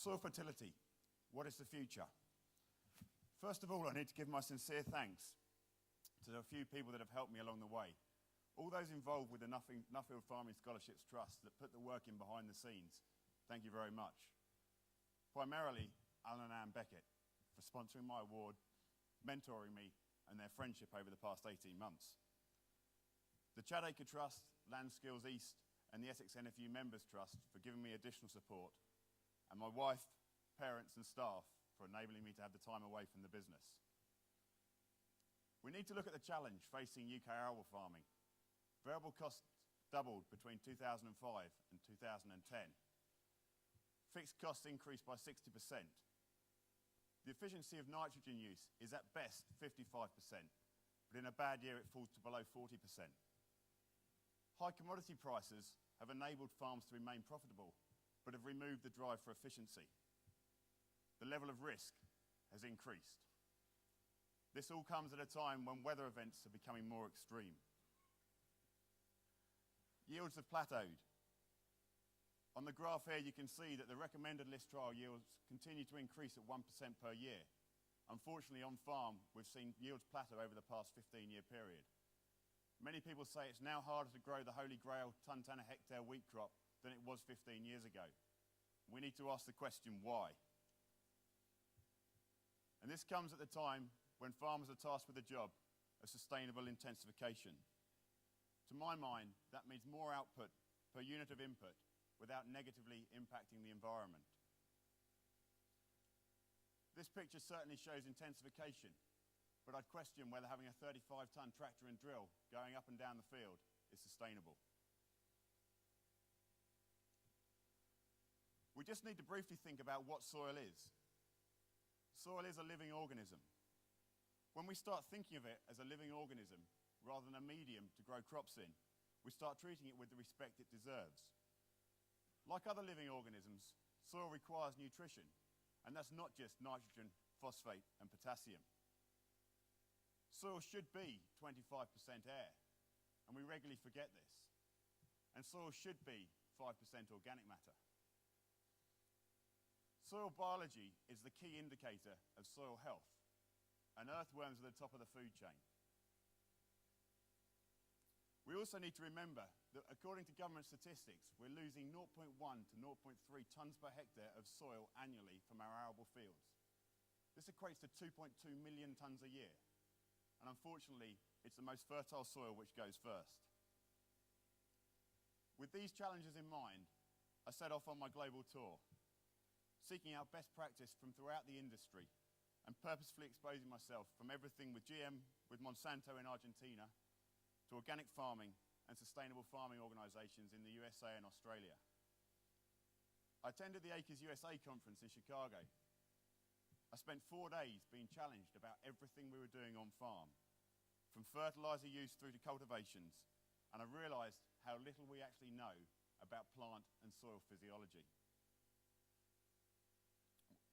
Soil fertility, what is the future? First of all, I need to give my sincere thanks to the few people that have helped me along the way. All those involved with the Nuffield Farming Scholarships Trust that put the work in behind the scenes, thank you very much. Primarily, Alan and Anne Beckett for sponsoring my award, mentoring me and their friendship over the past 18 months. The Chadacre Trust, Land Skills East and the Essex NFU Members Trust for giving me additional support, and my wife, parents and staff for enabling me to have the time away from the business. We need to look at the challenge facing UK arable farming. Variable costs doubled between 2005 and 2010. Fixed costs increased by 60%. The efficiency of nitrogen use is at best 55%, but in a bad year it falls to below 40%. High commodity prices have enabled farms to remain profitable, but have removed the drive for efficiency. The level of risk has increased. This all comes at a time when weather events are becoming more extreme. Yields have plateaued. On the graph here, you can see that the recommended list trial yields continue to increase at 1% per year. Unfortunately, on farm, we've seen yields plateau over the past 15-year period. Many people say it's now harder to grow the Holy Grail ton a hectare wheat crop than it was 15 years ago. We need to ask the question, why? And this comes at the time when farmers are tasked with the job of sustainable intensification. To my mind, that means more output per unit of input without negatively impacting the environment. This picture certainly shows intensification, but I'd question whether having a 35-ton tractor and drill going up and down the field is sustainable. We just need to briefly think about what soil is. Soil is a living organism. When we start thinking of it as a living organism rather than a medium to grow crops in, we start treating it with the respect it deserves. Like other living organisms, soil requires nutrition, and that's not just nitrogen, phosphate, and potassium. Soil should be 25% air, and we regularly forget this. And soil should be 5% organic matter. Soil biology is the key indicator of soil health, and earthworms are the top of the food chain. We also need to remember that according to government statistics, we're losing 0.1 to 0.3 tonnes per hectare of soil annually from our arable fields. This equates to 2.2 million tonnes a year, and unfortunately, it's the most fertile soil which goes first. With these challenges in mind, I set off on my global tour, seeking out best practice from throughout the industry and purposefully exposing myself from everything with GM, with Monsanto in Argentina, to organic farming and sustainable farming organisations in the USA and Australia. I attended the Acres USA conference in Chicago. I spent 4 days being challenged about everything we were doing on farm, from fertiliser use through to cultivations, and I realised how little we actually know about plant and soil physiology.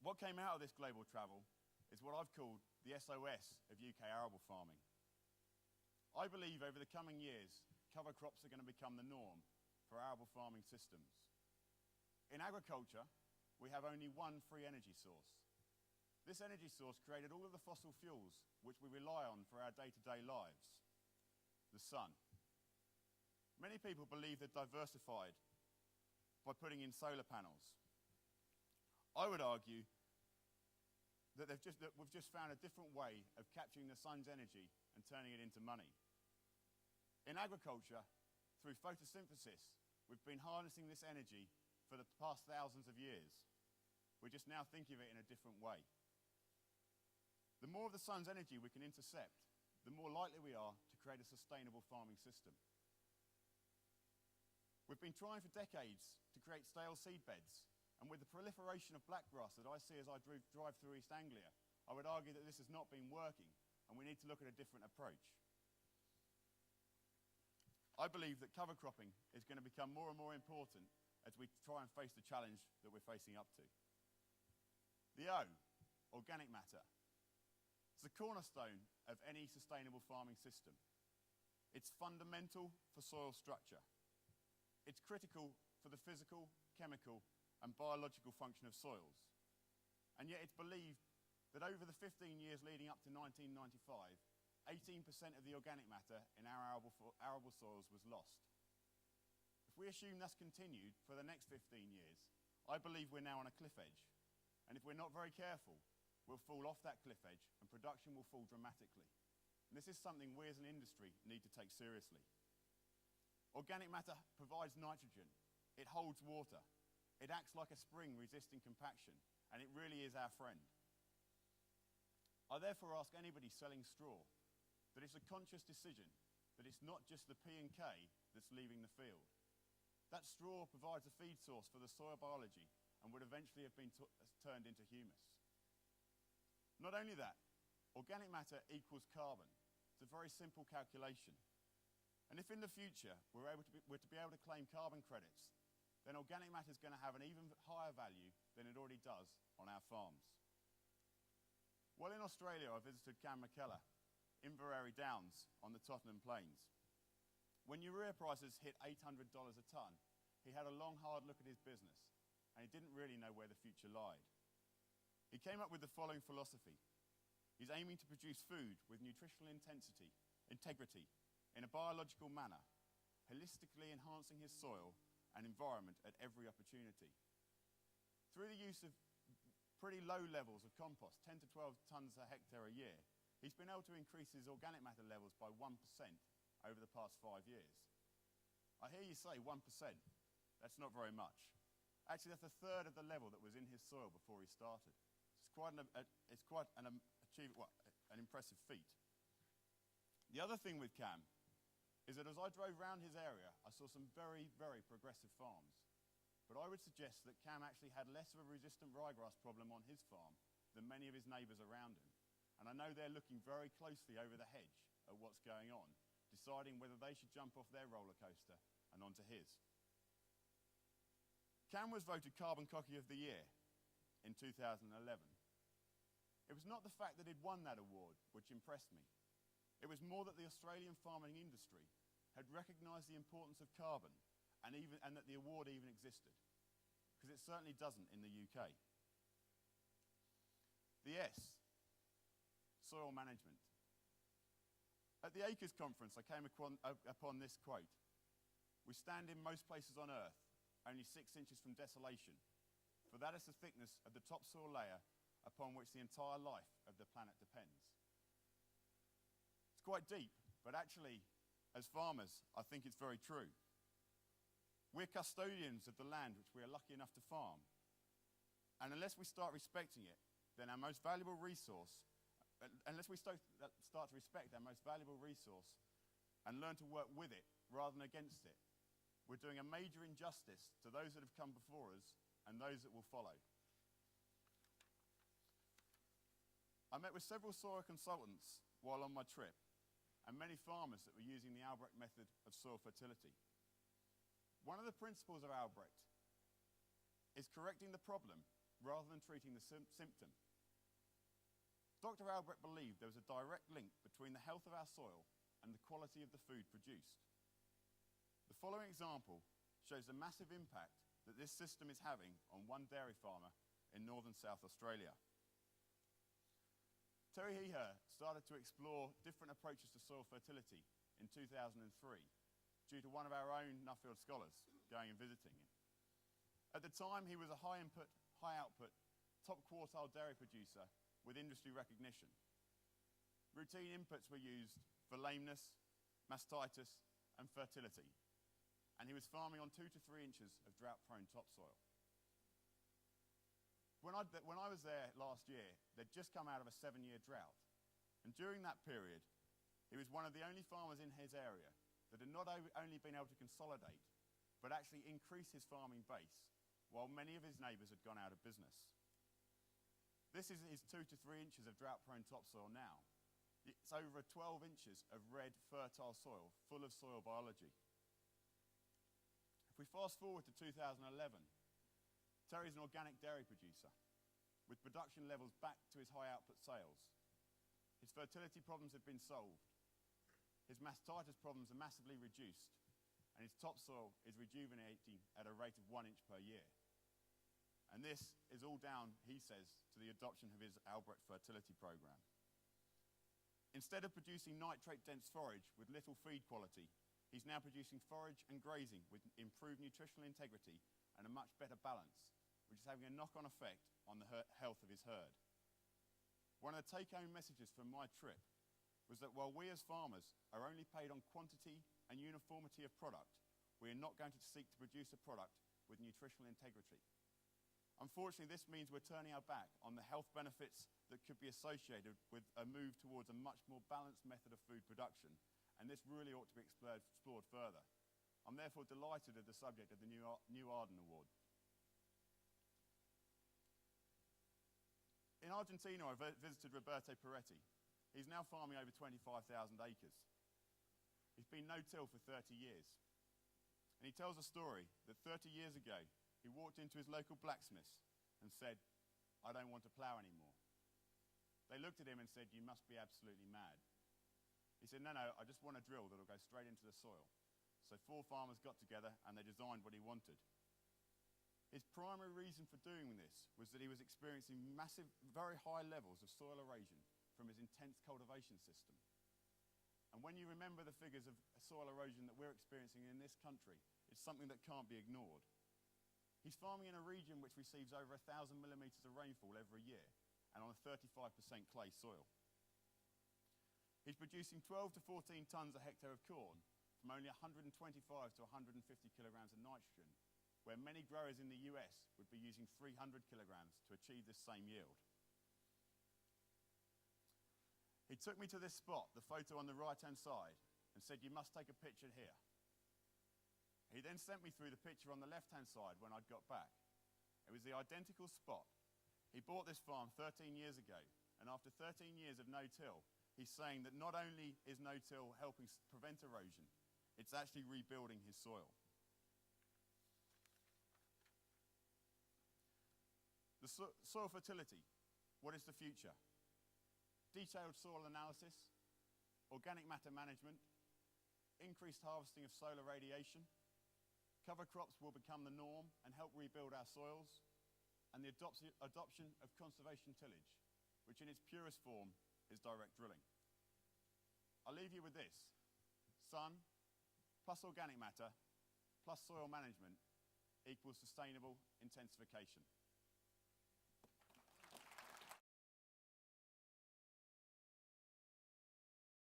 What came out of this global travel is what I've called the SOS of UK arable farming. I believe over the coming years, cover crops are going to become the norm for arable farming systems. In agriculture, we have only one free energy source. This energy source created all of the fossil fuels which we rely on for our day-to-day lives, the sun. Many people believe they're diversified by putting in solar panels. I would argue that we've just found a different way of capturing the sun's energy and turning it into money. In agriculture, through photosynthesis, we've been harnessing this energy for the past thousands of years. We're just now thinking of it in a different way. The more of the sun's energy we can intercept, the more likely we are to create a sustainable farming system. We've been trying for decades to create stale seed beds, and with the proliferation of blackgrass that I see as I drive through East Anglia, I would argue that this has not been working, and we need to look at a different approach. I believe that cover cropping is going to become more and more important as we try and face the challenge that we're facing up to. The O, organic matter. It's the cornerstone of any sustainable farming system. It's fundamental for soil structure. It's critical for the physical, chemical, and biological function of soils. And yet it's believed that over the 15 years leading up to 1995, 18% of the organic matter in our arable soils was lost. If we assume that's continued for the next 15 years, I believe we're now on a cliff edge. And if we're not very careful, we'll fall off that cliff edge and production will fall dramatically. And this is something we as an industry need to take seriously. Organic matter provides nitrogen. It holds water. It acts like a spring resisting compaction, and it really is our friend. I therefore ask anybody selling straw that it's a conscious decision, that it's not just the P and K that's leaving the field. That straw provides a feed source for the soil biology and would eventually have been turned into humus. Not only that, organic matter equals carbon. It's a very simple calculation. And if in the future we're to be able to claim carbon credits, then organic matter is going to have an even higher value than it already does on our farms. While in Australia, I visited Cam McKellar, Inverary Downs on the Tottenham Plains. When urea prices hit $800 a tonne, he had a long, hard look at his business, and he didn't really know where the future lied. He came up with the following philosophy. He's aiming to produce food with nutritional integrity, in a biological manner, holistically enhancing his soil and environment at every opportunity. Through the use of pretty low levels of compost, 10 to 12 tonnes a hectare a year, he's been able to increase his organic matter levels by 1% over the past 5 years. I hear you say 1%. That's not very much. Actually, that's a third of the level that was in his soil before he started. It's quite an impressive feat. The other thing with Cam is that as I drove around his area, I saw some very, very progressive farms. But I would suggest that Cam actually had less of a resistant ryegrass problem on his farm than many of his neighbours around him. And I know they're looking very closely over the hedge at what's going on, deciding whether they should jump off their roller coaster and onto his. Cam was voted Carbon Cocky of the Year in 2011. It was not the fact that he'd won that award which impressed me. It was more that the Australian farming industry had recognised the importance of carbon and that the award even existed, because it certainly doesn't in the UK. The S, soil management. At the Acres Conference, I came upon this quote. We stand in most places on earth only 6 inches from desolation, for that is the thickness of the topsoil layer upon which the entire life of the planet depends. It's quite deep, but actually, as farmers, I think it's very true. We're custodians of the land which we are lucky enough to farm. And unless we start respecting it, then our most valuable resource, unless we start to respect our most valuable resource and learn to work with it rather than against it, we're doing a major injustice to those that have come before us and those that will follow. I met with several soil consultants while on my trip, and many farmers that were using the Albrecht method of soil fertility. One of the principles of Albrecht is correcting the problem rather than treating the symptom. Dr. Albrecht believed there was a direct link between the health of our soil and the quality of the food produced. The following example shows the massive impact that this system is having on one dairy farmer in northern South Australia. Terry Heher started to explore different approaches to soil fertility in 2003 due to one of our own Nuffield scholars going and visiting him. At the time, he was a high input, high output, top quartile dairy producer with industry recognition. Routine inputs were used for lameness, mastitis, and fertility, and he was farming on 2 to 3 inches of drought-prone topsoil. When I was there last year, they'd just come out of a 7-year drought. And during that period, he was one of the only farmers in his area that had not only been able to consolidate, but actually increase his farming base, while many of his neighbours had gone out of business. This is his 2 to 3 inches of drought-prone topsoil now. It's over 12 inches of red, fertile soil, full of soil biology. If we fast forward to 2011, Terry's an organic dairy producer, with production levels back to his high output sales. His fertility problems have been solved. His mastitis problems are massively reduced, and his topsoil is rejuvenating at a rate of 1 inch per year. this is all down, he says, to the adoption of his Albrecht fertility program. Instead of producing nitrate-dense forage with little feed quality, he's now producing forage and grazing with improved nutritional integrity and a much better balance, which is having a knock-on effect on the health of his herd. One of the take-home messages from my trip was that while we as farmers are only paid on quantity and uniformity of product, we are not going to seek to produce a product with nutritional integrity. Unfortunately, this means we're turning our back on the health benefits that could be associated with a move towards a much more balanced method of food production, and this really ought to be explored further. I'm therefore delighted at the subject of the New Arden Award. In Argentina, I visited Roberto Peretti. He's now farming over 25,000 acres. He's been no-till for 30 years. And he tells a story that 30 years ago, he walked into his local blacksmith's and said, "I don't want to plough anymore." They looked at him and said, "You must be absolutely mad." He said, "No, I just want a drill that'll go straight into the soil." So 4 farmers got together and they designed what he wanted. His primary reason for doing this was that he was experiencing massive, very high levels of soil erosion from his intense cultivation system. And when you remember the figures of soil erosion that we're experiencing in this country, it's something that can't be ignored. He's farming in a region which receives over 1,000 millimetres of rainfall every year and on a 35% clay soil. He's producing 12 to 14 tonnes a hectare of corn from only 125 to 150 kilograms of nitrogen, where many growers in the US would be using 300 kilograms to achieve this same yield. He took me to this spot, the photo on the right-hand side, and said, "You must take a picture here." He then sent me through the picture on the left-hand side when I'd got back. It was the identical spot. He bought this farm 13 years ago, and after 13 years of no-till, he's saying that not only is no-till helping prevent erosion, it's actually rebuilding his soil. The soil fertility, what is the future? Detailed soil analysis, organic matter management, increased harvesting of solar radiation, cover crops will become the norm and help rebuild our soils, and the adoption of conservation tillage, which in its purest form is direct drilling. I'll leave you with this: sun plus organic matter plus soil management equals sustainable intensification.